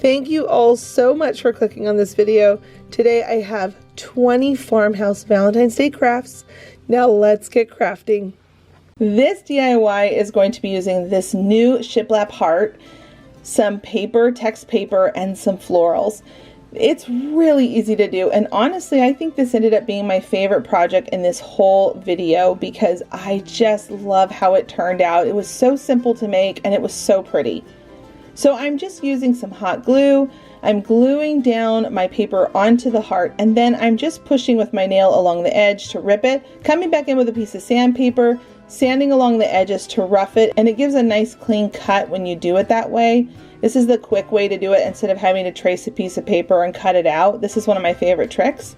Thank you all so much for clicking on this video. Today I have 20 Farmhouse Valentine's Day crafts. Now let's get crafting. This DIY is going to be using this new shiplap heart, some paper, text paper, and some florals. It's really easy to do, and honestly I think this ended up being my favorite project in this whole video because I just love how it turned out. It was so simple to make and it was so pretty. So I'm just using some hot glue. I'm gluing down my paper onto the heart, and then I'm just pushing with my nail along the edge to rip it, coming back in with a piece of sandpaper, sanding along the edges to rough it, and it gives a nice clean cut when you do it that way. This is the quick way to do it instead of having to trace a piece of paper and cut it out. This is one of my favorite tricks.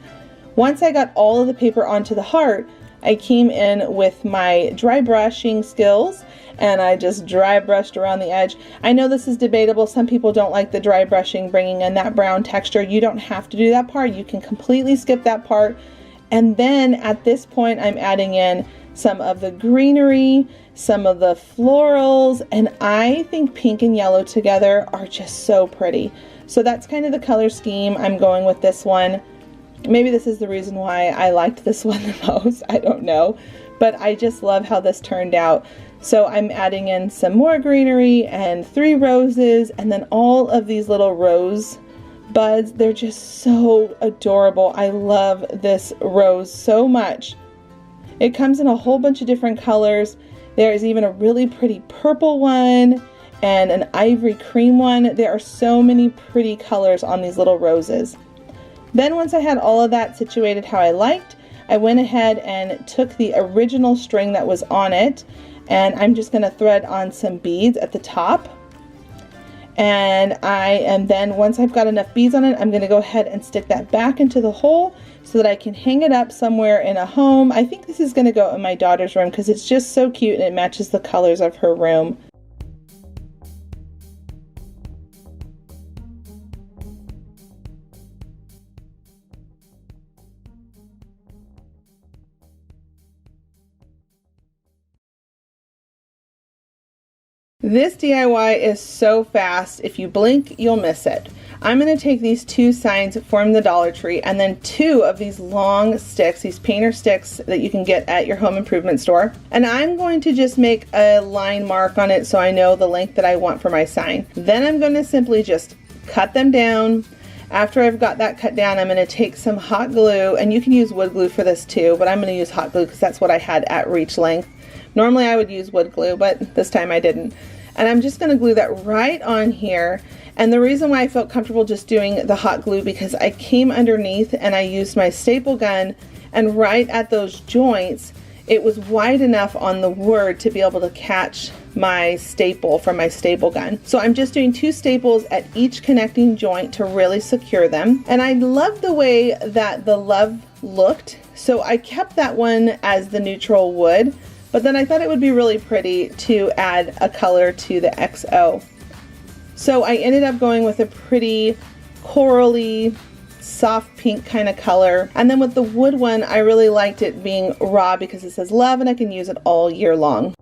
Once I got all of the paper onto the heart, I came in with my dry brushing skills and I just dry brushed around the edge. I know this is debatable. Some people don't like the dry brushing bringing in that brown texture. You don't have to do that part. You can completely skip that part. And then at this point, I'm adding in some of the greenery, some of the florals, and I think pink and yellow together are just so pretty. So that's kind of the color scheme I'm going with this one. Maybe this is the reason why I liked this one the most. I don't know. But I just love how this turned out. So I'm adding in some more greenery and 3 roses, and then all of these little rose buds. They're just so adorable. I love this rose so much. It comes in a whole bunch of different colors. There is even a really pretty purple one and an ivory cream one. There are so many pretty colors on these little roses. Then once I had all of that situated how I liked, I went ahead and took the original string that was on it, and I'm just going to thread on some beads at the top. And then once I've got enough beads on it, I'm going to go ahead and stick that back into the hole so that I can hang it up somewhere in a home. I think this is going to go in my daughter's room because it's just so cute and it matches the colors of her room. This DIY is so fast, if you blink, you'll miss it. I'm going to take these 2 signs from the Dollar Tree and then 2 of these long sticks, these painter sticks that you can get at your home improvement store. And I'm going to just make a line mark on it so I know the length that I want for my sign. Then I'm going to simply just cut them down. After I've got that cut down, I'm going to take some hot glue, and you can use wood glue for this too, but I'm going to use hot glue because that's what I had at reach length. Normally I would use wood glue, but this time I didn't. And I'm just going to glue that right on here. And the reason why I felt comfortable just doing the hot glue because I came underneath and I used my staple gun, and right at those joints it was wide enough on the word to be able to catch my staple from my staple gun. So I'm just doing 2 staples at each connecting joint to really secure them. And I love the way that the love looked, so I kept that one as the neutral wood. But then I thought it would be really pretty to add a color to the XO. So I ended up going with a pretty corally, soft pink kind of color. And then with the wood one, I really liked it being raw because it says love and I can use it all year long.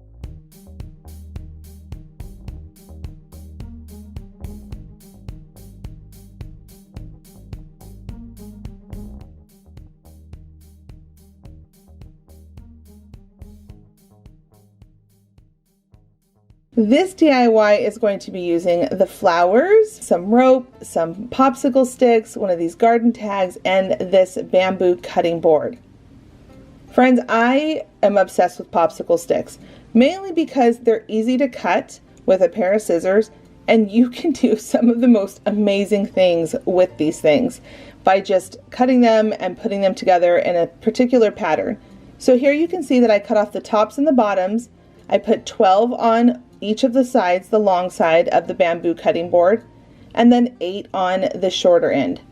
This DIY is going to be using the flowers, some rope, some popsicle sticks, one of these garden tags, and this bamboo cutting board. Friends, I am obsessed with popsicle sticks, mainly because they're easy to cut with a pair of scissors, and you can do some of the most amazing things with these things by just cutting them and putting them together in a particular pattern. So here you can see that I cut off the tops and the bottoms. I put 12 on each of the sides, the long side of the bamboo cutting board, and then 8 on the shorter end.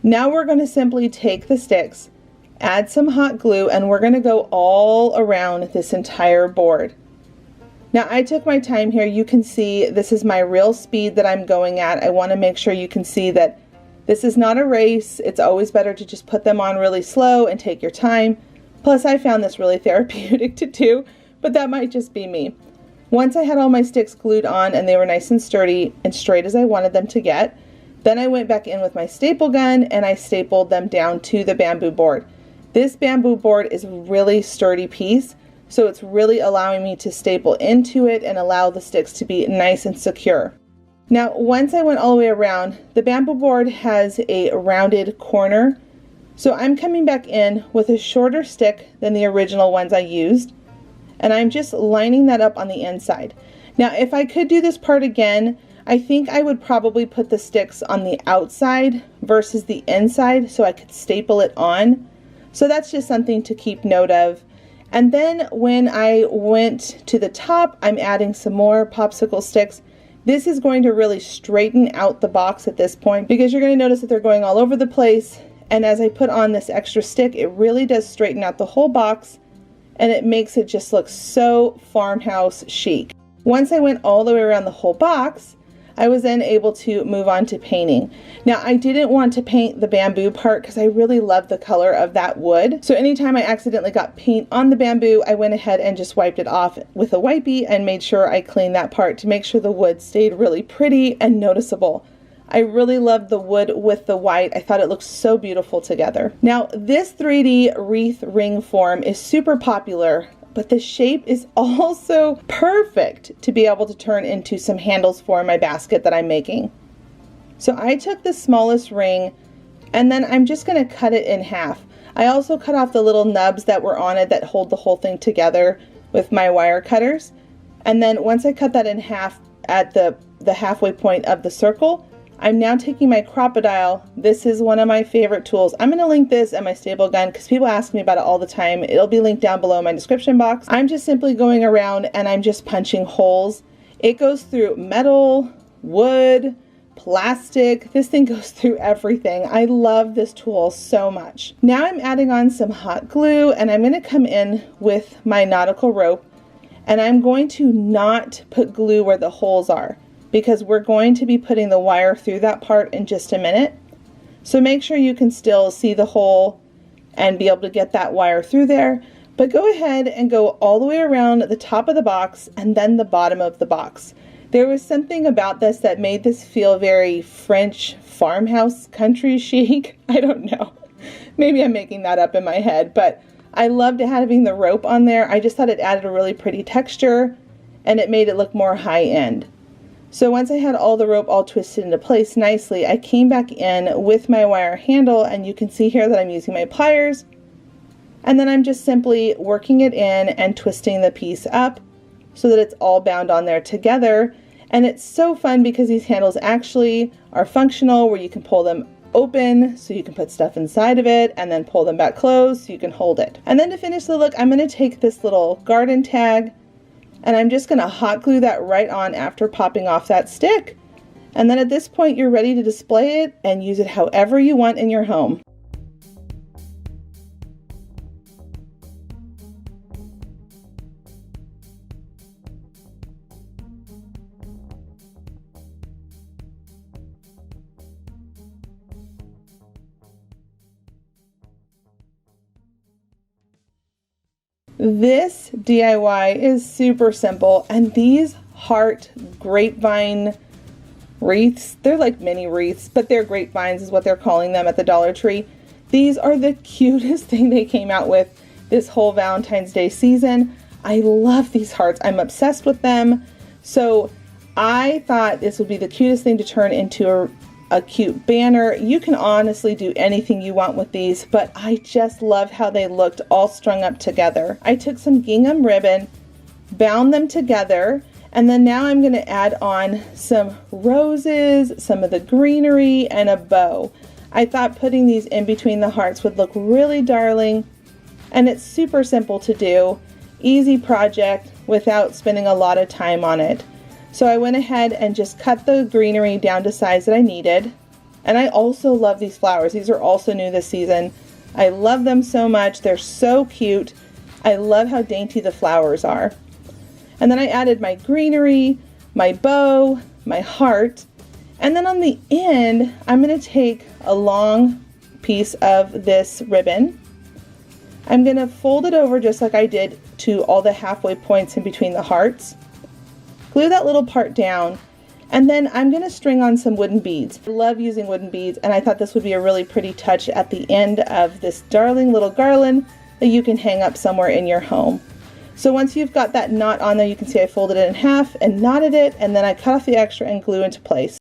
Now we're going to simply take the sticks, add some hot glue, and we're going to go all around this entire board. Now I took my time here. You can see this is my real speed that I'm going at. I want to make sure you can see that this is not a race. It's always better to just put them on really slow and take your time. Plus I found this really therapeutic to do, but that might just be me. Once I had all my sticks glued on and they were nice and sturdy and straight as I wanted them to get, Then I went back in with my staple gun and I stapled them down to the bamboo board. This bamboo board is a really sturdy piece, so it's really allowing me to staple into it and allow the sticks to be nice and secure. Now, once I went all the way around, the bamboo board has a rounded corner, so I'm coming back in with a shorter stick than the original ones I used, and I'm just lining that up on the inside. Now, if I could do this part again, I think I would probably put the sticks on the outside versus the inside so I could staple it on. So that's just something to keep note of. And then when I went to the top, I'm adding some more popsicle sticks. This is going to really straighten out the box at this point because you're going to notice that they're going all over the place. And as I put on this extra stick, it really does straighten out the whole box and it makes it just look so farmhouse chic. Once I went all the way around the whole box, I was then able to move on to painting. Now, I didn't want to paint the bamboo part because I really love the color of that wood. So anytime I accidentally got paint on the bamboo, I went ahead and just wiped it off with a wipey and made sure I cleaned that part to make sure the wood stayed really pretty and noticeable. I really loved the wood with the white. I thought it looked so beautiful together. Now, this 3D wreath ring form is super popular, but the shape is also perfect to be able to turn into some handles for my basket that I'm making. So I took the smallest ring and then I'm just going to cut it in half. I also cut off the little nubs that were on it that hold the whole thing together with my wire cutters. And then once I cut that in half at the halfway point of the circle, I'm now taking my Crop-A-Dile. This is one of my favorite tools. I'm going to link this and my staple gun because people ask me about it all the time. It'll be linked down below in my description box. I'm just simply going around and I'm just punching holes. It goes through metal, wood, plastic. This thing goes through everything. I love this tool so much. Now I'm adding on some hot glue and I'm going to come in with my nautical rope and I'm going to not put glue where the holes are, because we're going to be putting the wire through that part in just a minute. So make sure you can still see the hole and be able to get that wire through there. But go ahead and go all the way around the top of the box and then the bottom of the box. There was something about this that made this feel very French farmhouse country chic. I don't know. Maybe I'm making that up in my head, but I loved having the rope on there. I just thought it added a really pretty texture and it made it look more high end. So once I had all the rope all twisted into place nicely, I came back in with my wire handle and you can see here that I'm using my pliers. And then I'm just simply working it in and twisting the piece up so that it's all bound on there together. And it's so fun because these handles actually are functional where you can pull them open so you can put stuff inside of it and then pull them back closed so you can hold it. And then to finish the look, I'm going to take this little garden tag and I'm just going to hot glue that right on after popping off that stick. And then at this point, you're ready to display it and use it however you want in your home. This DIY is super simple, and these heart grapevine wreaths, they're like mini wreaths, but they're grapevines is what they're calling them at the Dollar Tree. These are the cutest thing they came out with this whole Valentine's Day season. I love these hearts. I'm obsessed with them. So I thought this would be the cutest thing to turn into a cute banner. You can honestly do anything you want with these, but I just love how they looked all strung up together. I took some gingham ribbon, bound them together, and then now I'm going to add on some roses, some of the greenery, and a bow. I thought putting these in between the hearts would look really darling, and it's super simple to do. Easy project without spending a lot of time on it. So I went ahead and just cut the greenery down to size that I needed. And I also love these flowers. These are also new this season. I love them so much. They're so cute. I love how dainty the flowers are. And then I added my greenery, my bow, my heart. And then on the end, I'm going to take a long piece of this ribbon. I'm going to fold it over just like I did to all the halfway points in between the hearts. Glue that little part down, And then I'm going to string on some wooden beads. I love using wooden beads, and I thought this would be a really pretty touch at the end of this darling little garland that you can hang up somewhere in your home. So once you've got that knot on there, you can see I folded it in half and knotted it, and then I cut off the extra and glue into place.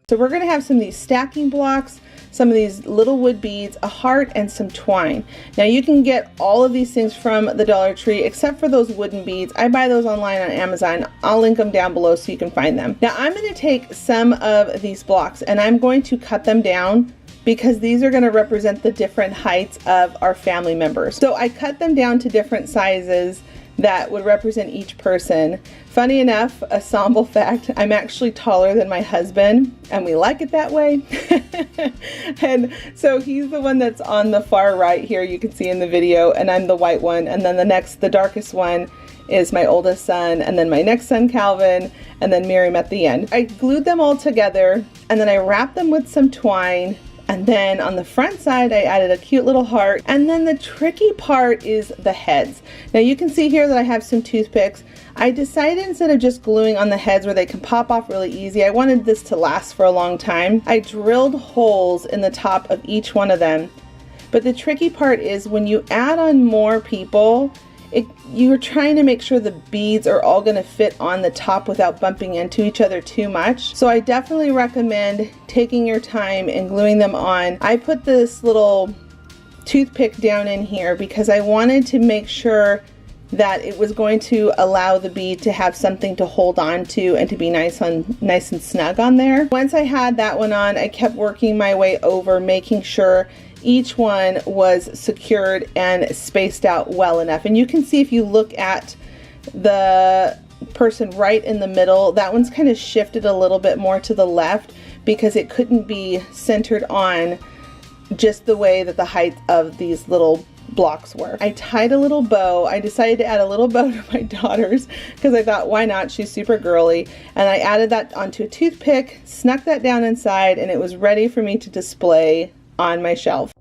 So we're going to have some of these stacking blocks, some of these little wood beads, a heart, and some twine. Now you can get all of these things from the Dollar Tree except for those wooden beads. I buy those online on Amazon. I'll link them down below so you can find them. Now I'm going to take some of these blocks and I'm going to cut them down because these are going to represent the different heights of our family members. So I cut them down to different sizes that would represent each person. Funny enough, a Sonboul fact, I'm actually taller than my husband, and we like it that way. And so he's the one that's on the far right here, you can see in the video, and I'm the white one, and then the darkest one is my oldest son, and then my next son, Calvin, and then Miriam at the end. I glued them all together, and then I wrapped them with some twine. And then on the front side, I added a cute little heart. And then the tricky part is the heads. Now you can see here that I have some toothpicks. I decided instead of just gluing on the heads where they can pop off really easy, I wanted this to last for a long time. I drilled holes in the top of each one of them. But the tricky part is when you add on more people, you're trying to make sure the beads are all going to fit on the top without bumping into each other too much. So I definitely recommend taking your time and gluing them on. I put this little toothpick down in here because I wanted to make sure that it was going to allow the bead to have something to hold on to and to be nice and snug on there. Once I had that one on, I kept working my way over, making sure each one was secured and spaced out well enough. And you can see if you look at the person right in the middle, that one's kind of shifted a little bit more to the left because it couldn't be centered on just the way that the height of these little blocks were. I tied a little bow. I decided to add a little bow to my daughter's because I thought, why not? She's super girly. And I added that onto a toothpick, snuck that down inside, and it was ready for me to display on my shelf.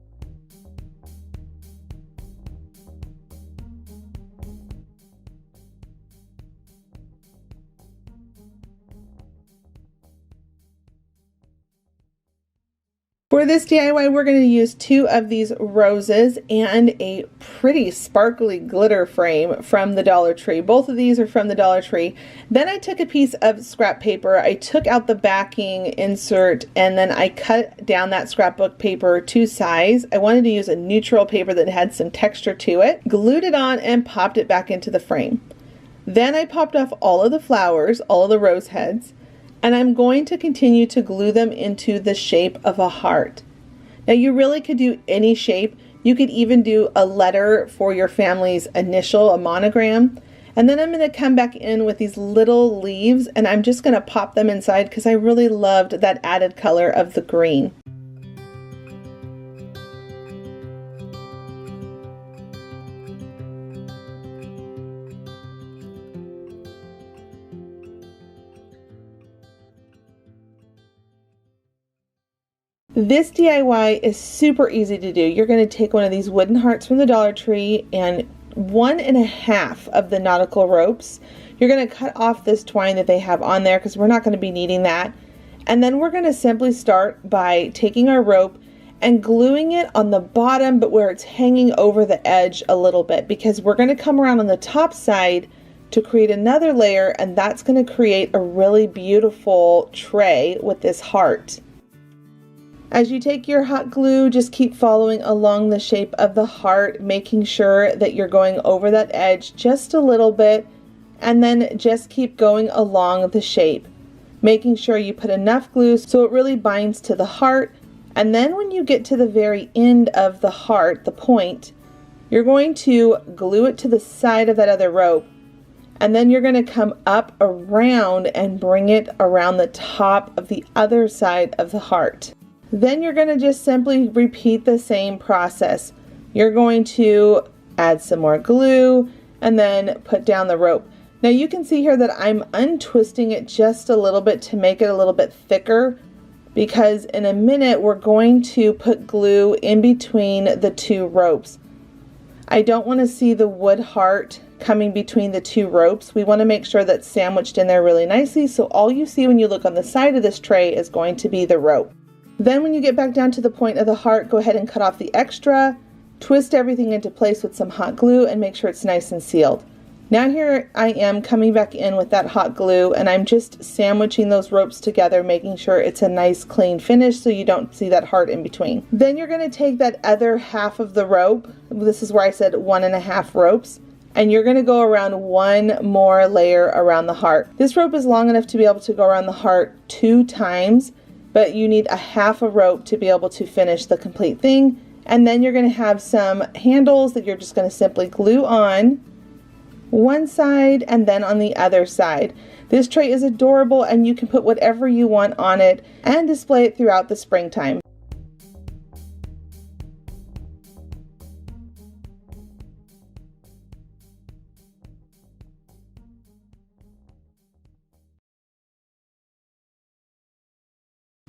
For this DIY, we're going to use 2 of these roses and a pretty sparkly glitter frame from the Dollar Tree. Both of these are from the Dollar Tree. Then I took a piece of scrap paper, I took out the backing insert, and then I cut down that scrapbook paper to size. I wanted to use a neutral paper that had some texture to it, glued it on, and popped it back into the frame. Then I popped off all of the flowers, all of the rose heads, and I'm going to continue to glue them into the shape of a heart. Now you really could do any shape. You could even do a letter for your family's initial, a monogram. And then I'm going to come back in with these little leaves and I'm just going to pop them inside because I really loved that added color of the green. This DIY is super easy to do. You're going to take one of these wooden hearts from the Dollar Tree and 1.5 of the nautical ropes. You're going to cut off this twine that they have on there because we're not going to be needing that. And then we're going to simply start by taking our rope and gluing it on the bottom, but where it's hanging over the edge a little bit, because we're going to come around on the top side to create another layer, and that's going to create a really beautiful tray with this heart. As you take your hot glue, just keep following along the shape of the heart, making sure that you're going over that edge just a little bit, and then just keep going along the shape, making sure you put enough glue so it really binds to the heart. And then when you get to the very end of the heart, the point, you're going to glue it to the side of that other rope, and then you're going to come up around and bring it around the top of the other side of the heart. Then you're going to just simply repeat the same process. You're going to add some more glue and then put down the rope. Now you can see here that I'm untwisting it just a little bit to make it a little bit thicker because in a minute we're going to put glue in between the two ropes. I don't want to see the wood heart coming between the two ropes. We want to make sure that's sandwiched in there really nicely, so all you see when you look on the side of this tray is going to be the rope. Then when you get back down to the point of the heart, go ahead and cut off the extra, twist everything into place with some hot glue, and make sure it's nice and sealed. Now here I am coming back in with that hot glue, and I'm just sandwiching those ropes together, making sure it's a nice clean finish so you don't see that heart in between. Then you're going to take that other half of the rope, this is where I said 1.5 ropes, and you're going to go around one more layer around the heart. This rope is long enough to be able to go around the heart 2 times, but you need a half a rope to be able to finish the complete thing. And then you're going to have some handles that you're just going to simply glue on one side and then on the other side. This tray is adorable and you can put whatever you want on it and display it throughout the springtime.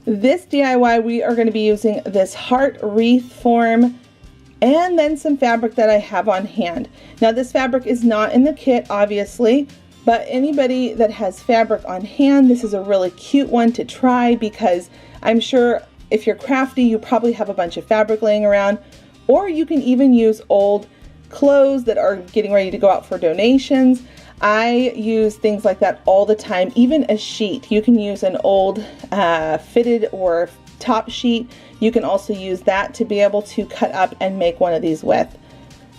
This DIY, we are going to be using this heart wreath form and then some fabric that I have on hand. Now this fabric is not in the kit, obviously, but anybody that has fabric on hand, this is a really cute one to try, because I'm sure if you're crafty, you probably have a bunch of fabric laying around, or you can even use old clothes that are getting ready to go out for donations. I use things like that all the time, even a sheet. You can use an old fitted or top sheet. You can also use that to be able to cut up and make one of these with.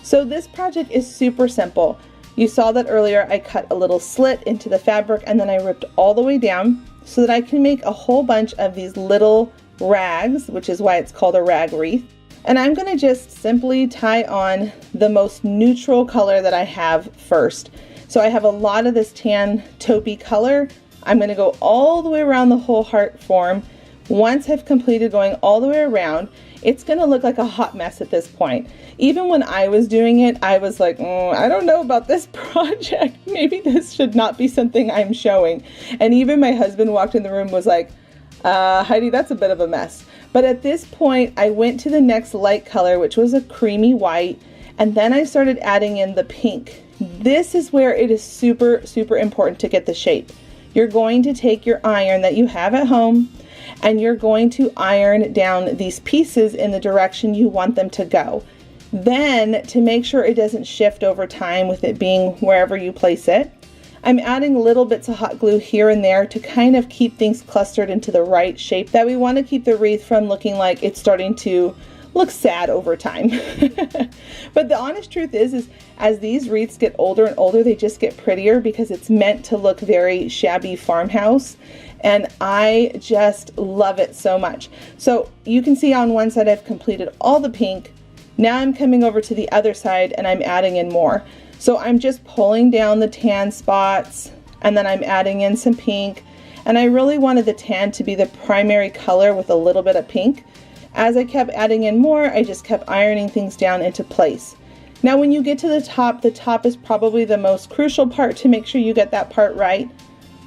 So this project is super simple. You saw that earlier I cut a little slit into the fabric and then I ripped all the way down so that I can make a whole bunch of these little rags, which is why it's called a rag wreath. And I'm going to just simply tie on the most neutral color that I have first. So I have a lot of this tan taupey color. I'm going to go all the way around the whole heart form. Once I've completed going all the way around, it's going to look like a hot mess at this point. Even when I was doing it, I was like, I don't know about this project. Maybe this should not be something I'm showing. And even my husband walked in the room and was like, Heidi, that's a bit of a mess. But at this point, I went to the next light color, which was a creamy white, and then I started adding in the pink. This is where it is super, super important to get the shape. You're going to take your iron that you have at home and you're going to iron down these pieces in the direction you want them to go. Then, to make sure it doesn't shift over time with it being wherever you place it, I'm adding little bits of hot glue here and there to kind of keep things clustered into the right shape that we want to keep the wreath from looking like it's starting to look sad over time. But the honest truth is as these wreaths get older and older, they just get prettier because it's meant to look very shabby farmhouse. And I just love it so much. So you can see on one side I've completed all the pink. Now I'm coming over to the other side and I'm adding in more. So I'm just pulling down the tan spots and then I'm adding in some pink. And I really wanted the tan to be the primary color with a little bit of pink. As I kept adding in more, I just kept ironing things down into place. Now when you get to the top is probably the most crucial part to make sure you get that part right.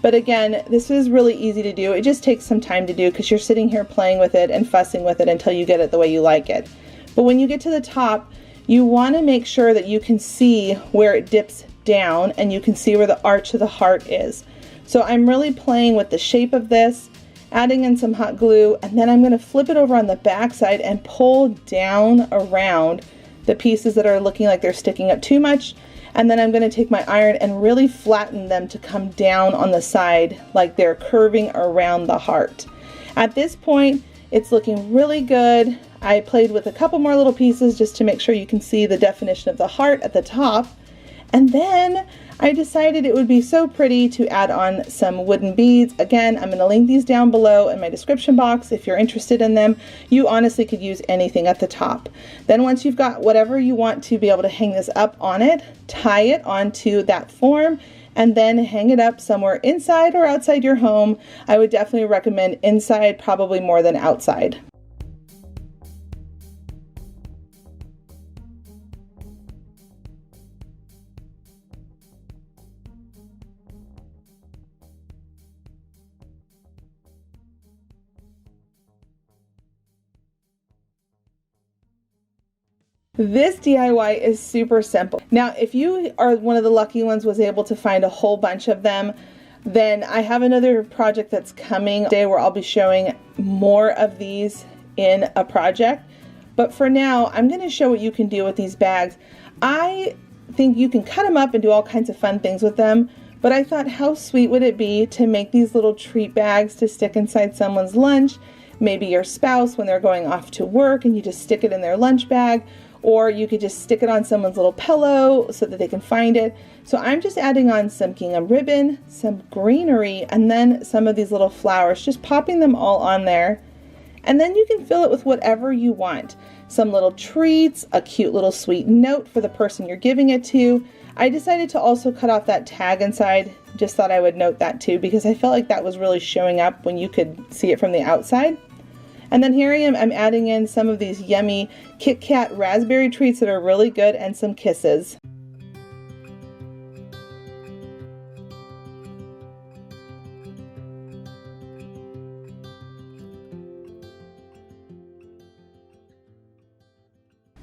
But again, this is really easy to do. It just takes some time to do because you're sitting here playing with it and fussing with it until you get it the way you like it. But when you get to the top, you want to make sure that you can see where it dips down and you can see where the arch of the heart is. So I'm really playing with the shape of this, adding in some hot glue, and then I'm going to flip it over on the back side and pull down around the pieces that are looking like they're sticking up too much. And then I'm going to take my iron and really flatten them to come down on the side like they're curving around the heart. At this point, it's looking really good. I played with a couple more little pieces just to make sure you can see the definition of the heart at the top. And then I decided it would be so pretty to add on some wooden beads. Again, I'm going to link these down below in my description box if you're interested in them. You honestly could use anything at the top. Then once you've got whatever you want to be able to hang this up on it, tie it onto that form and then hang it up somewhere inside or outside your home. I would definitely recommend inside, probably more than outside. This DIY is super simple. Now, if you are one of the lucky ones was able to find a whole bunch of them, then I have another project that's coming today where I'll be showing more of these in a project. But for now, I'm going to show what you can do with these bags. I think you can cut them up and do all kinds of fun things with them, but I thought how sweet would it be to make these little treat bags to stick inside someone's lunch, maybe your spouse when they're going off to work and you just stick it in their lunch bag, or you could just stick it on someone's little pillow so that they can find it. So I'm just adding on some gingham ribbon, some greenery, and then some of these little flowers, just popping them all on there. And then you can fill it with whatever you want. Some little treats, a cute little sweet note for the person you're giving it to. I decided to also cut off that tag inside. Just thought I would note that too, because I felt like that was really showing up when you could see it from the outside. And then here I am, I'm adding in some of these yummy Kit Kat raspberry treats that are really good and some kisses.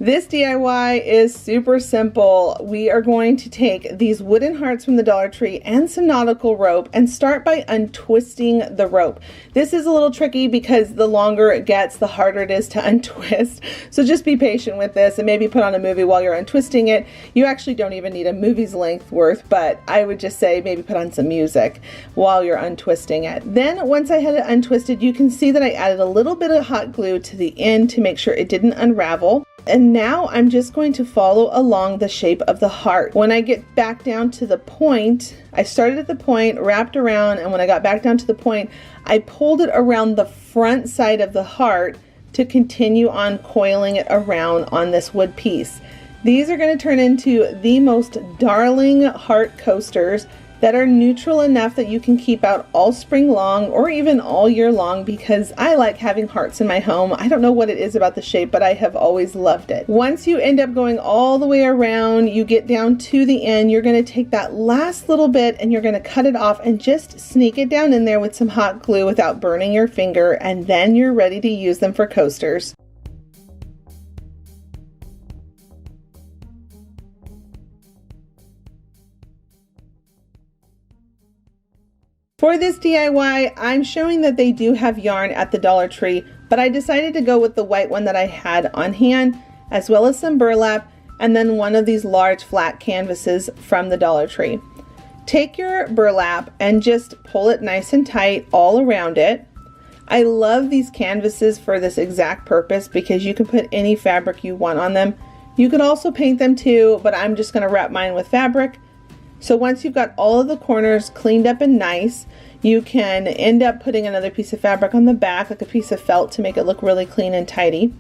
This DIY is super simple. We are going to take these wooden hearts from the Dollar Tree and some nautical rope and start by untwisting the rope. This is a little tricky because the longer it gets, the harder it is to untwist. So just be patient with this and maybe put on a movie while you're untwisting it. You actually don't even need a movie's length worth, but I would just say maybe put on some music while you're untwisting it. Then once I had it untwisted, you can see that I added a little bit of hot glue to the end to make sure it didn't unravel. And now I'm just going to follow along the shape of the heart. When I get back down to the point, I started at the point, wrapped around, and when I got back down to the point, I pulled it around the front side of the heart to continue on coiling it around on this wood piece. These are going to turn into the most darling heart coasters that are neutral enough that you can keep out all spring long or even all year long, because I like having hearts in my home. I don't know what it is about the shape, but I have always loved it. Once you end up going all the way around, you get down to the end, you're going to take that last little bit and you're going to cut it off and just sneak it down in there with some hot glue without burning your finger, and then you're ready to use them for coasters. For this DIY, I'm showing that they do have yarn at the Dollar Tree, but I decided to go with the white one that I had on hand, as well as some burlap, and then one of these large flat canvases from the Dollar Tree. Take your burlap and just pull it nice and tight all around it. I love these canvases for this exact purpose because you can put any fabric you want on them. You could also paint them too, but I'm just going to wrap mine with fabric. So once you've got all of the corners cleaned up and nice, you can end up putting another piece of fabric on the back, like a piece of felt, to make it look really clean and tidy.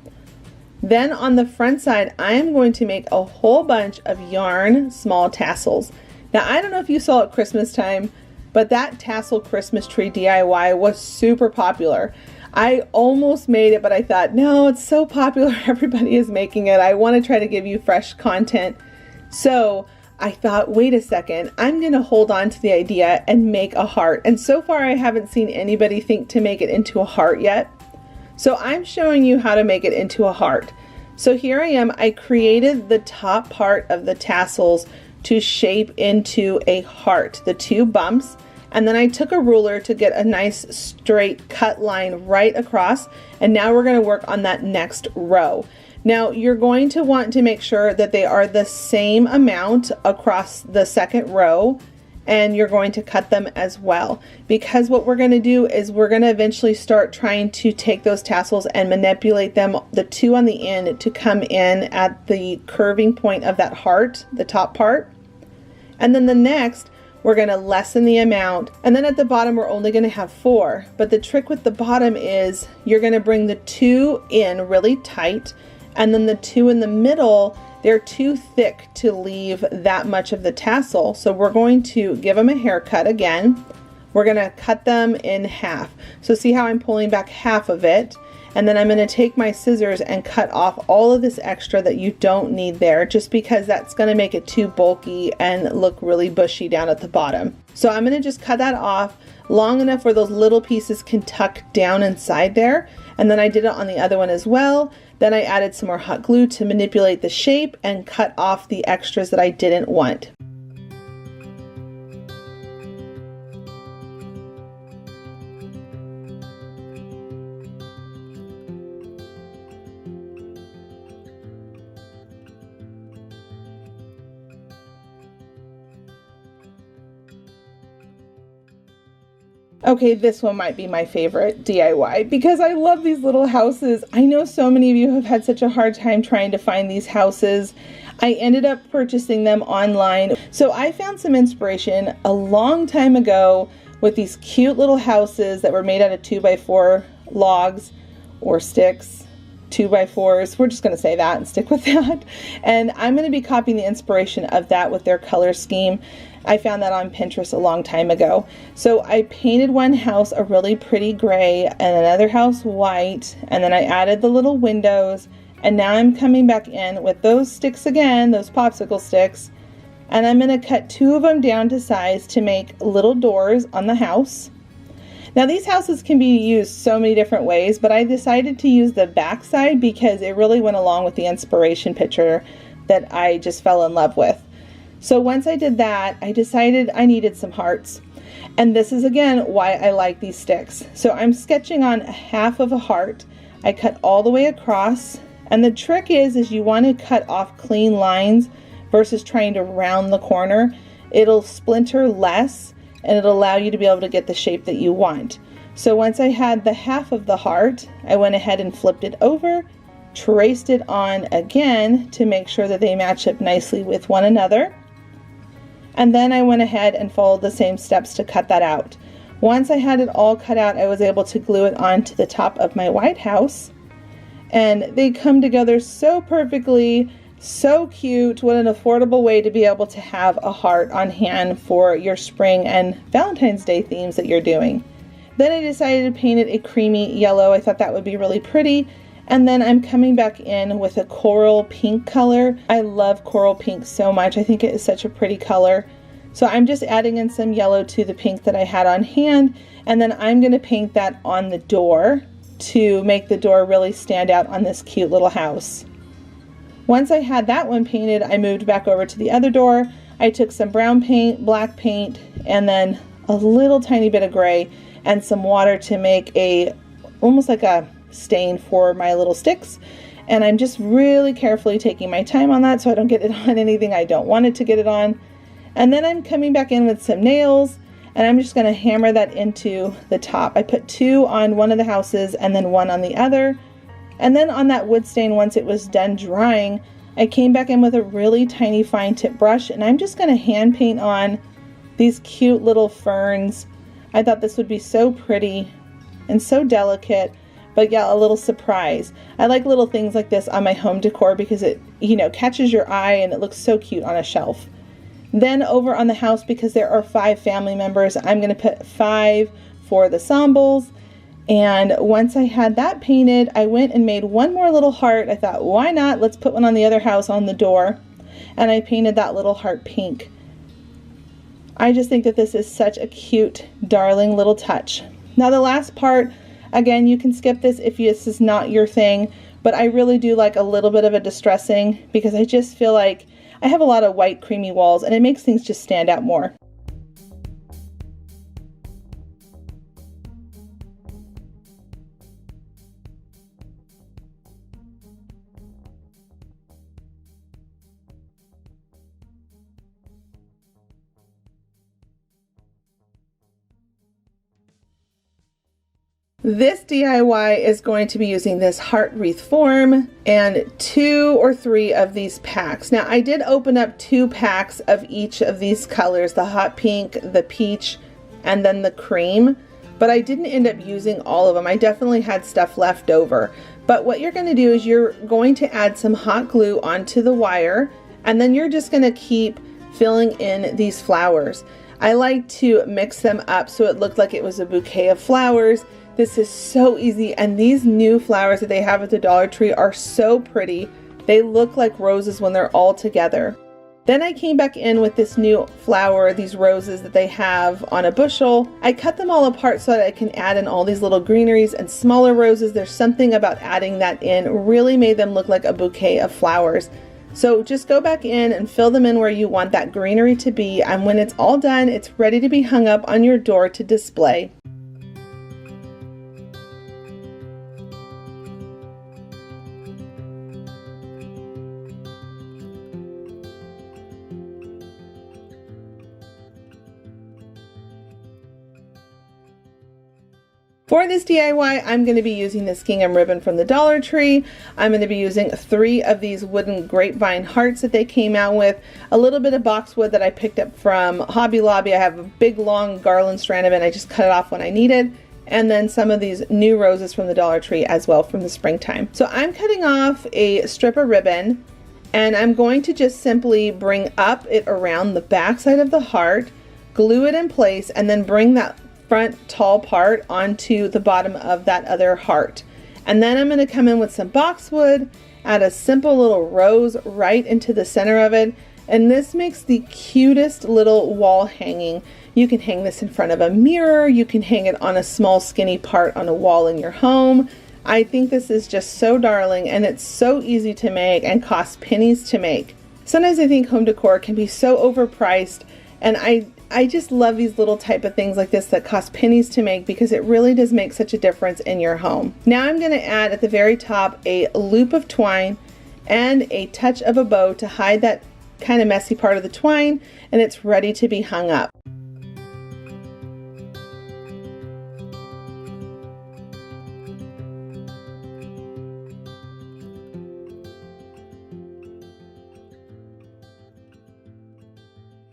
Then on the front side, I am going to make a whole bunch of yarn small tassels. Now, I don't know if you saw at Christmas time, but that tassel Christmas tree DIY was super popular. I almost made it, but I thought, no, it's so popular, everybody is making it. I want to try to give you fresh content. So I thought, wait a second, I'm going to hold on to the idea and make a heart. And so far, I haven't seen anybody think to make it into a heart yet. So I'm showing you how to make it into a heart. So here I am, I created the top part of the tassels to shape into a heart, the two bumps. And then I took a ruler to get a nice straight cut line right across. And now we're going to work on that next row. Now you're going to want to make sure that they are the same amount across the second row, and you're going to cut them as well, because what we're going to do is we're going to eventually start trying to take those tassels and manipulate them, the two on the end, to come in at the curving point of that heart, the top part. And then the next, we're going to lessen the amount, and then at the bottom we're only going to have 4. But the trick with the bottom is you're going to bring the 2 in really tight, and then the 2 in the middle, they're too thick to leave that much of the tassel. So we're going to give them a haircut again. We're going to cut them in half. So see how I'm pulling back half of it, and then I'm going to take my scissors and cut off all of this extra that you don't need there, just because that's going to make it too bulky and look really bushy down at the bottom. So I'm going to just cut that off long enough where those little pieces can tuck down inside there, And then I did it on the other one as well. Then I added some more hot glue to manipulate the shape and cut off the extras that I didn't want. Okay, this one might be my favorite DIY because I love these little houses. I know so many of you have had such a hard time trying to find these houses. I ended up purchasing them online. So I found some inspiration a long time ago with these cute little houses that were made out of 2x4 logs or sticks, 2x4s. We're just going to say that and stick with that. And I'm going to be copying the inspiration of that with their color scheme. I found that on Pinterest a long time ago. So I painted one house a really pretty gray and another house white, and then I added the little windows, and now I'm coming back in with those sticks again, those popsicle sticks, and I'm going to cut 2 of them down to size to make little doors on the house. Now these houses can be used so many different ways, but I decided to use the back side because it really went along with the inspiration picture that I just fell in love with. So once I did that, I decided I needed some hearts. And this is again why I like these sticks. So I'm sketching on half of a heart. I cut all the way across. And the trick is you want to cut off clean lines versus trying to round the corner. It'll splinter less and it'll allow you to be able to get the shape that you want. So once I had the half of the heart, I went ahead and flipped it over, traced it on again to make sure that they match up nicely with one another. And then I went ahead and followed the same steps to cut that out. Once I had it all cut out, I was able to glue it onto the top of my white house. And they come together so perfectly, so cute. What an affordable way to be able to have a heart on hand for your spring and Valentine's Day themes that you're doing. Then I decided to paint it a creamy yellow. I thought that would be really pretty. And then I'm coming back in with a coral pink color. I love coral pink so much. I think it is such a pretty color. So I'm just adding in some yellow to the pink that I had on hand. And then I'm going to paint that on the door to make the door really stand out on this cute little house. Once I had that one painted, I moved back over to the other door. I took some brown paint, black paint, and then a little tiny bit of gray and some water to make almost like a stain for my little sticks. And I'm just really carefully taking my time on that so I don't get it on anything I don't want it to get it on. And then I'm coming back in with some nails and I'm just going to hammer that into the top. I put 2 on one of the houses and then 1 on the other. And then on that wood stain, once it was done drying, I came back in with a really tiny fine tip brush and I'm just going to hand paint on these cute little ferns. I thought this would be so pretty and so delicate. But yeah, a little surprise. I like little things like this on my home decor because it, catches your eye and it looks so cute on a shelf. Then over on the house, because there are 5 family members, I'm going to put 5 for the Sonbouls. And once I had that painted, I went and made one more little heart. I thought, why not? Let's put one on the other house on the door. And I painted that little heart pink. I just think that this is such a cute, darling little touch. Now the last part, again, you can skip this if this is not your thing, but I really do like a little bit of a distressing because I just feel like I have a lot of white creamy walls and it makes things just stand out more. This DIY is going to be using this heart wreath form and 2 or 3 of these packs. Now I did open up 2 packs of each of these colors, the hot pink, the peach, and then the cream, but I didn't end up using all of them. I definitely had stuff left over. But what you're going to do is you're going to add some hot glue onto the wire, and then you're just going to keep filling in these flowers. I like to mix them up so it looked like it was a bouquet of flowers. This is so easy, and these new flowers that they have at the Dollar Tree are so pretty. They look like roses when they're all together. Then I came back in with this new flower, these roses that they have on a bushel. I cut them all apart so that I can add in all these little greeneries and smaller roses. There's something about adding that in, really made them look like a bouquet of flowers. So just go back in and fill them in where you want that greenery to be, and when it's all done, it's ready to be hung up on your door to display. For this DIY, I'm going to be using this gingham ribbon from the Dollar Tree. I'm going to be using 3 of these wooden grapevine hearts that they came out with, a little bit of boxwood that I picked up from Hobby Lobby. I have a big long garland strand of it, and I just cut it off when I needed, and then some of these new roses from the Dollar Tree as well from the springtime. So I'm cutting off a strip of ribbon, and I'm going to just simply bring up it around the back side of the heart, glue it in place, and then bring that front tall part onto the bottom of that other heart. And then I'm going to come in with some boxwood, add a simple little rose right into the center of it, and this makes the cutest little wall hanging. You can hang this in front of a mirror, you can hang it on a small skinny part on a wall in your home. I think this is just so darling, and it's so easy to make and costs pennies to make. Sometimes I think home decor can be so overpriced, and I just love these little type of things like this that cost pennies to make, because it really does make such a difference in your home. Now I'm going to add at the very top a loop of twine and a touch of a bow to hide that kind of messy part of the twine, and it's ready to be hung up.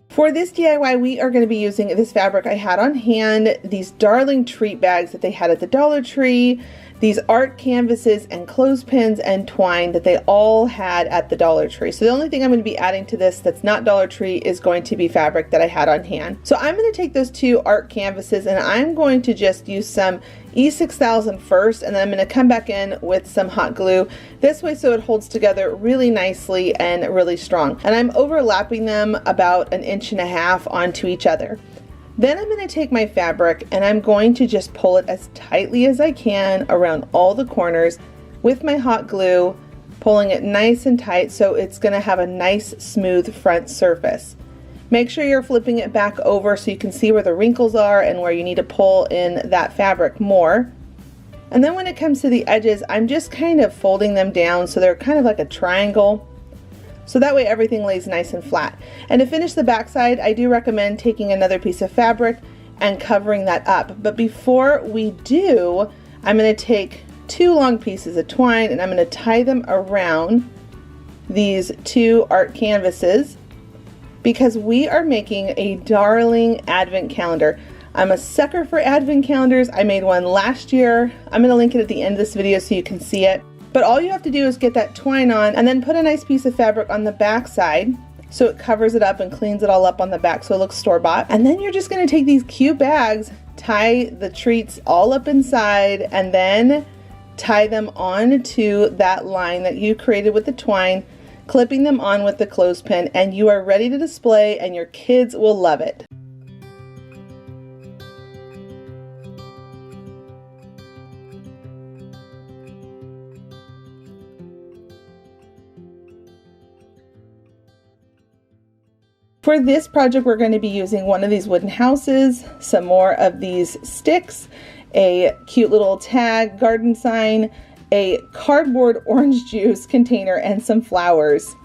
For this DIY, we are going to be using this fabric I had on hand, these darling treat bags that they had at the Dollar Tree, these art canvases and clothespins and twine that they all had at the Dollar Tree. So the only thing I'm going to be adding to this that's not Dollar Tree is going to be fabric that I had on hand. So I'm going to take those 2 art canvases, and I'm going to just use some E6000 first, and then I'm going to come back in with some hot glue this way so it holds together really nicely and really strong. And I'm overlapping them about 1.5 inches onto each other. Then I'm going to take my fabric and I'm going to just pull it as tightly as I can around all the corners with my hot glue, pulling it nice and tight so it's going to have a nice smooth front surface. Make sure you're flipping it back over so you can see where the wrinkles are and where you need to pull in that fabric more. And then when it comes to the edges, I'm just kind of folding them down so they're kind of like a triangle. So that way everything lays nice and flat. And to finish the back side, I do recommend taking another piece of fabric and covering that up. But before we do, I'm going to take 2 long pieces of twine and I'm going to tie them around these 2 art canvases, because we are making a darling advent calendar. I'm a sucker for advent calendars. I made one last year. I'm going to link it at the end of this video so you can see it. But all you have to do is get that twine on and then put a nice piece of fabric on the back side so it covers it up and cleans it all up on the back so it looks store-bought. And then you're just going to take these cute bags, tie the treats all up inside, and then tie them on to that line that you created with the twine, clipping them on with the clothespin, and you are ready to display, and your kids will love it. For this project, we're going to be using one of these wooden houses, some more of these sticks, a cute little tag, garden sign, a cardboard orange juice container, and some flowers.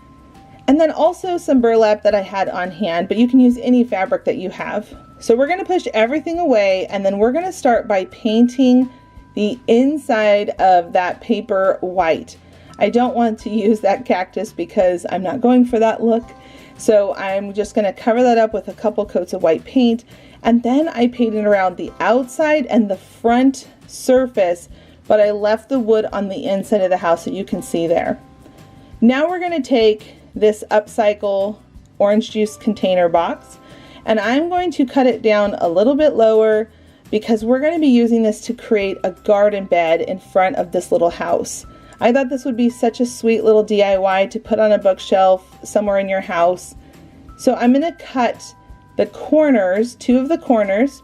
And then also some burlap that I had on hand, but you can use any fabric that you have. So we're going to push everything away, and then we're going to start by painting the inside of that paper white. I don't want to use that cactus because I'm not going for that look. So I'm just going to cover that up with a couple coats of white paint, and then I painted around the outside and the front surface, but I left the wood on the inside of the house that you can see there. Now we're going to take this upcycle orange juice container box, and I'm going to cut it down a little bit lower because we're going to be using this to create a garden bed in front of this little house. I thought this would be such a sweet little DIY to put on a bookshelf somewhere in your house. So I'm going to cut the corners, 2 of the corners.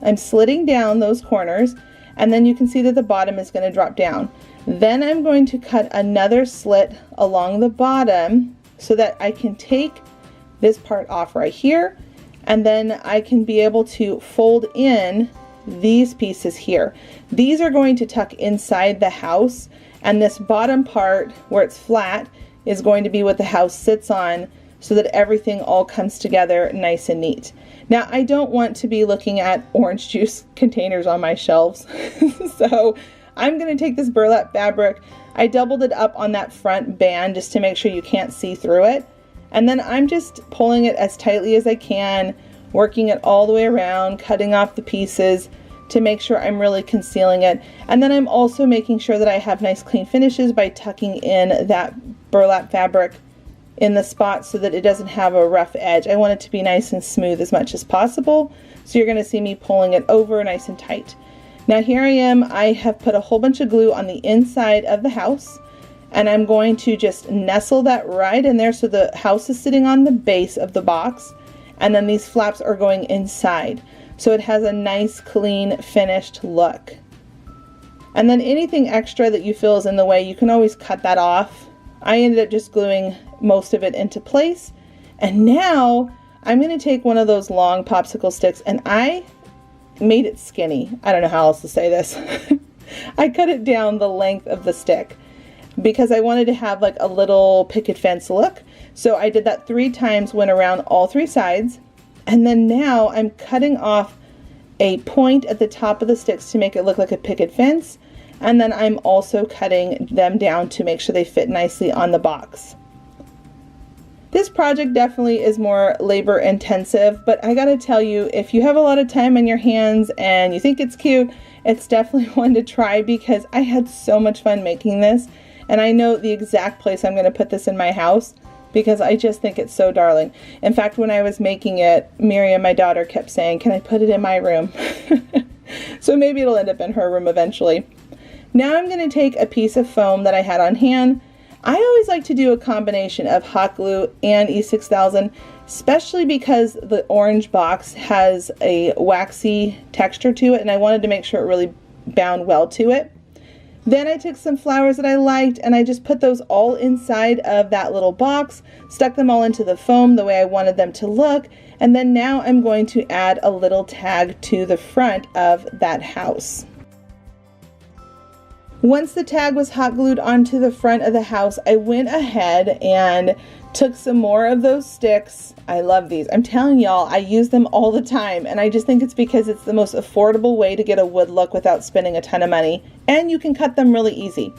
I'm slitting down those corners, and then you can see that the bottom is going to drop down. Then I'm going to cut another slit along the bottom so that I can take this part off right here, and then I can be able to fold in these pieces here. These are going to tuck inside the house, and this bottom part where it's flat is going to be what the house sits on, so that everything all comes together nice and neat. Now, I don't want to be looking at orange juice containers on my shelves. So I'm going to take this burlap fabric. I doubled it up on that front band just to make sure you can't see through it. And then I'm just pulling it as tightly as I can, working it all the way around, cutting off the pieces to make sure I'm really concealing it. And then I'm also making sure that I have nice clean finishes by tucking in that burlap fabric in the spot so that it doesn't have a rough edge. I want it to be nice and smooth as much as possible. So you're going to see me pulling it over nice and tight. Now here I am. I have put a whole bunch of glue on the inside of the house, and I'm going to just nestle that right in there so the house is sitting on the base of the box, and then these flaps are going inside. So it has a nice, clean, finished look. And then anything extra that you feel is in the way, you can always cut that off. I ended up just gluing most of it into place. And now I'm going to take one of those long popsicle sticks, and I made it skinny. I don't know how else to say this. I cut it down the length of the stick because I wanted to have like a little picket fence look. So I did that 3 times, went around all 3 sides. And then now I'm cutting off a point at the top of the sticks to make it look like a picket fence. And then I'm also cutting them down to make sure they fit nicely on the box. This project definitely is more labor intensive, but I gotta tell you, if you have a lot of time on your hands and you think it's cute, it's definitely one to try because I had so much fun making this. And I know the exact place I'm gonna put this in my house because I just think it's so darling. In fact, when I was making it, Miriam, my daughter, kept saying, "Can I put it in my room?" So maybe it'll end up in her room eventually. Now I'm going to take a piece of foam that I had on hand. I always like to do a combination of hot glue and E6000, especially because the orange box has a waxy texture to it, and I wanted to make sure it really bound well to it. Then I took some flowers that I liked, and I just put those all inside of that little box, stuck them all into the foam the way I wanted them to look, and then now I'm going to add a little tag to the front of that house. Once the tag was hot glued onto the front of the house, I went ahead and took some more of those sticks. I love these. I'm telling y'all, I use them all the time, and I just think it's because it's the most affordable way to get a wood look without spending a ton of money, and you can cut them really easy.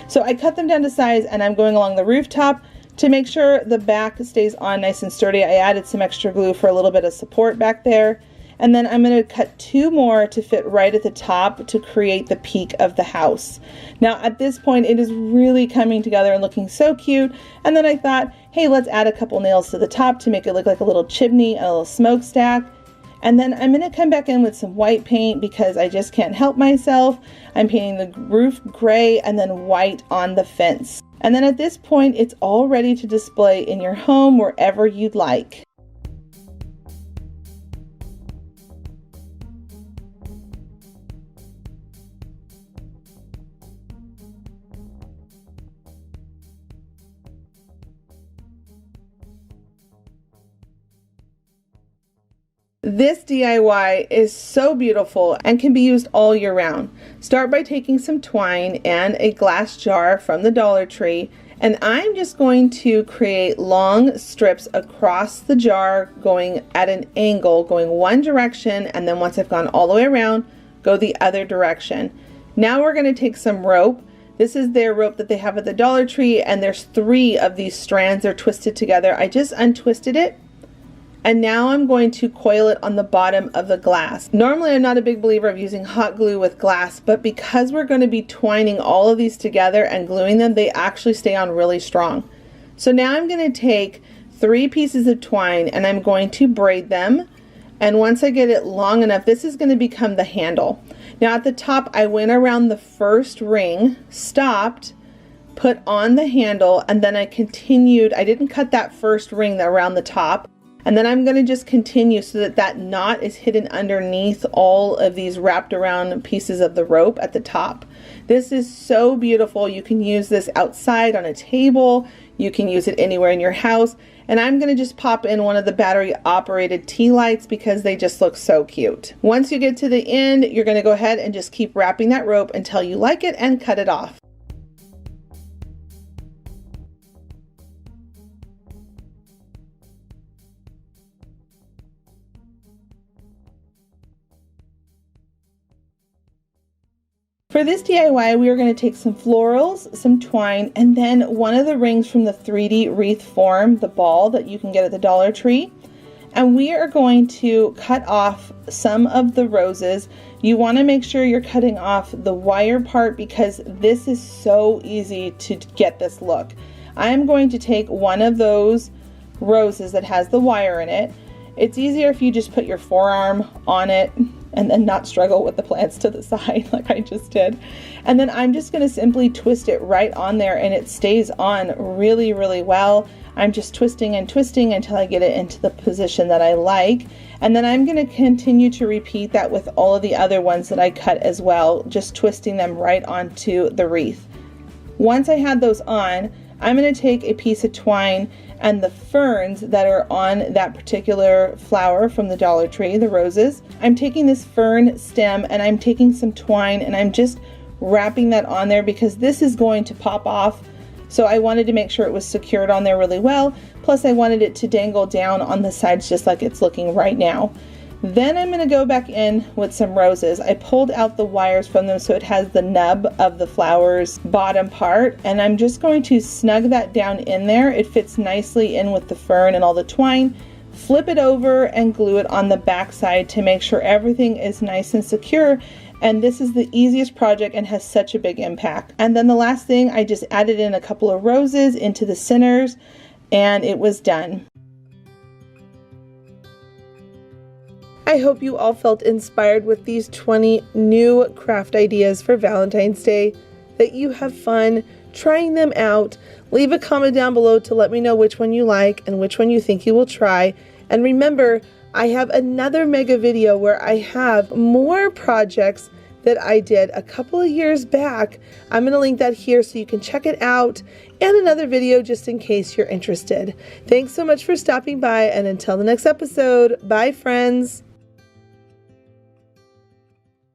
So I cut them down to size, and I'm going along the rooftop to make sure the back stays on nice and sturdy. I added some extra glue for a little bit of support back there. And then I'm going to cut 2 more to fit right at the top to create the peak of the house. Now at this point it is really coming together and looking so cute. And then I thought, hey, let's add a couple nails to the top to make it look like a little chimney and a little smokestack. And then I'm going to come back in with some white paint because I just can't help myself. I'm painting the roof gray and then white on the fence. And then at this point it's all ready to display in your home wherever you'd like. This DIY is so beautiful and can be used all year round. Start by taking some twine and a glass jar from the Dollar Tree, and I'm just going to create long strips across the jar going at an angle, going one direction, and then once I've gone all the way around, go the other direction. Now we're going to take some rope. This is their rope that they have at the Dollar Tree, and there's 3 of these strands. They're twisted together. I just untwisted it. And now I'm going to coil it on the bottom of the glass. Normally I'm not a big believer of using hot glue with glass, but because we're going to be twining all of these together and gluing them, they actually stay on really strong. So now I'm going to take 3 pieces of twine and I'm going to braid them. And once I get it long enough, this is going to become the handle. Now at the top, I went around the first ring, stopped, put on the handle, and then I continued. I didn't cut that first ring around the top. And then I'm going to just continue so that that knot is hidden underneath all of these wrapped around pieces of the rope at the top. This is so beautiful. You can use this outside on a table. You can use it anywhere in your house. And I'm going to just pop in one of the battery operated tea lights because they just look so cute. Once you get to the end, you're going to go ahead and just keep wrapping that rope until you like it and cut it off. For this DIY, we are going to take some florals, some twine, and then one of the rings from the 3D wreath form, the ball that you can get at the Dollar Tree. And we are going to cut off some of the roses. You want to make sure you're cutting off the wire part because this is so easy to get this look. I am going to take one of those roses that has the wire in it. It's easier if you just put your forearm on it and then not struggle with the plants to the side like I just did. And then I'm just going to simply twist it right on there and it stays on really, really well. I'm just twisting and twisting until I get it into the position that I like. And then I'm going to continue to repeat that with all of the other ones that I cut as well, just twisting them right onto the wreath. Once I had those on, I'm going to take a piece of twine and the ferns that are on that particular flower from the Dollar Tree, the roses. I'm taking this fern stem and I'm taking some twine and I'm just wrapping that on there because this is going to pop off. So I wanted to make sure it was secured on there really well. Plus I wanted it to dangle down on the sides just like it's looking right now. Then I'm going to go back in with some roses. I pulled out the wires from them so it has the nub of the flower's bottom part, and I'm just going to snug that down in there. It fits nicely in with the fern and all the twine. Flip it over and glue it on the back side to make sure everything is nice and secure. And this is the easiest project and has such a big impact. And then the last thing, I just added in a couple of roses into the centers and it was done. I hope you all felt inspired with these 20 new craft ideas for Valentine's Day, that you have fun trying them out. Leave a comment down below to let me know which one you like and which one you think you will try. And remember, I have another mega video where I have more projects that I did a couple of years back. I'm going to link that here so you can check it out, and another video just in case you're interested. Thanks so much for stopping by, and until the next episode, bye friends.